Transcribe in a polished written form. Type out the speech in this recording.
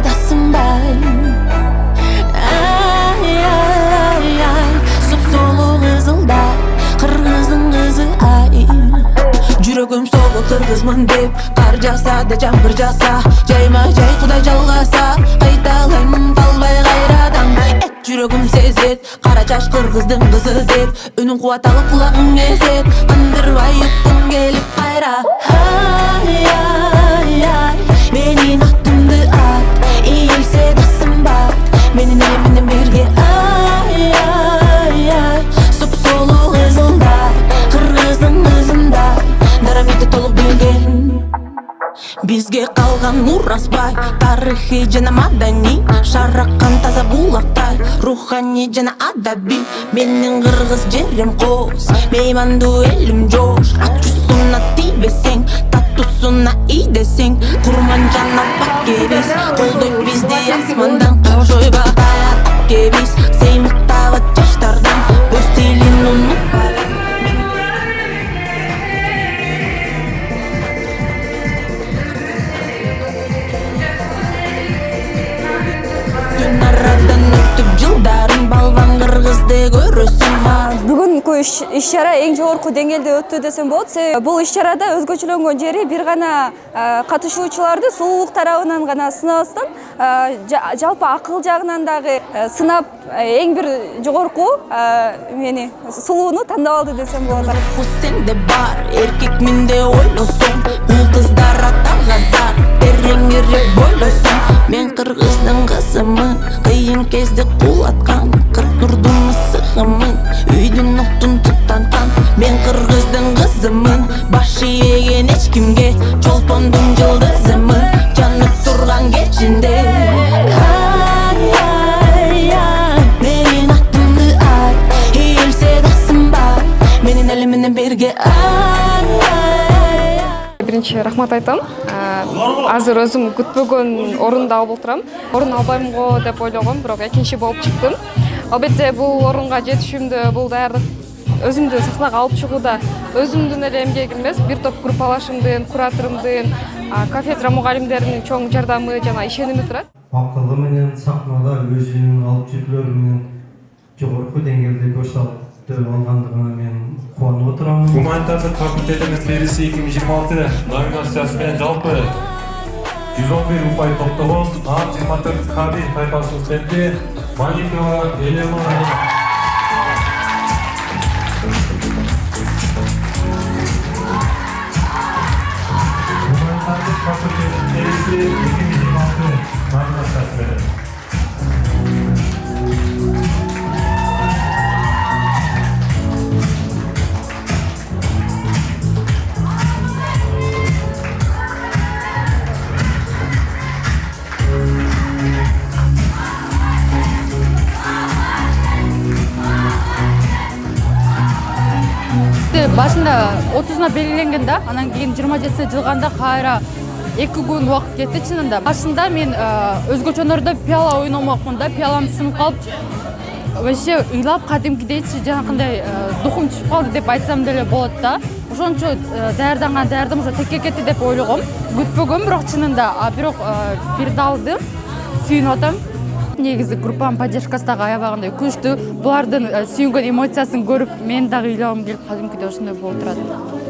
да сынбай. Сұп-сұлу қызылдай, қырғыздың қызы ай. Жүрегім соғыл қырғызмын деп, қар жаса да жаңбыр жаса, жайма-жай құдай жалғаса, қайталаймын талбай қайрадан. Жүрегім сезет, қара жаш қырғыздың қызы деп, үнің қуаталы құлағың езет, қандырбай ұйқым келіп қайра. Менің аттымды ат, иілсе да сынбат, менің елімнен берге сұп-сұлу қызылдай, қырғыздың қызындай, нарамиді толық білген. Бізге қалған мұразбай, тарихи жана мадани, шараққан таза булақтай, рухани жана адаби. Менің қырғыз жерім қос, мейманду елім жош, ачусуна тийбесең, татусуна идесең, құрман жана паккебиз, қолдой бізді асмандан, қожойба аят кебиз, сеймықтағы жаштардан, өз тилин ұнытпай. Арадан өтіп жылдарын балван қырғызды көресің. Бүгүнкү иш-чара эң жогорку деңгээлде өттү десем болот. Бул иш-чарада өзгөчөлөнгөн жери бир гана катышуучуларды сулуулук тарабынан гана сынабастан, жалпы акыл жагынан дагы сынап эң бир жогорку мени сулууну тандап алды десем болот. Сенде бар, эркек менде ойлосоң, бул кыздар атагазар, тереңирээк бойлосоң. Мен кыргыздын кызымын, кыйын кезде кулаткан, кырк нурдун мысыгымын, үйдүн октун туттанткан. Мен кыргыздын кызымын, баш ийген эч кимге, чолпондун жылдызымын, жанып турган кечинде. Менин аттымды айт, ийилсе да сынбай, менин элимден берге Биринчи рахмат айтам. Азыр өзүм күтпөгөн орунда алып отурам. Орун албайм го деп ойлогом, бирок экинчи болуп чыктым. Албетте бул орунга жетишимде бул даярдык өзүмдү сахнага алып чыгууда өзүмдүн эле эмгегим эмес, бир топ группалашымдын, кураторумдун, кафедра мугалимдеринин чоң жардамы жана ишеними турат. Акылы менен сахнада өзүнүн алып жүрүүлөрү менен жогорку деңгээлде көрсөтүп алгандыгына мен кубанып отурам. Гуманитардык факультетинин сериси 2026 номинациясы менен жалпы 111 упай топтогон, 24 каби тайпасынын студенти Маликова Елена. Гуманитардык факультетинин сериси 2026 номинациясы менен. Башында 30-на белгиленген да, анан кийин 27-сине жылганда кайра 2 күн убакыт кетти чынында. Башында мен өзгөчөнөрдө пиала ойномокмун да, пиалам сынып калып, вообще ыйлап кадимкидейчи жанакындай духум түшүп калды деп айтсам деле болот да. Ошончо даярдам, ошо текке кетти деп ойлогом. Күтпөгөм, бирок чынында, бирок бир далдым, сүйүнүп атам. Негизи группанын поддержкасы дагы аябагандай күчтүү. Булардын сүйүнгөн эмоциясын көрүп, мен дагы ыйлабым келип кадимкидей ошондой болуп турат.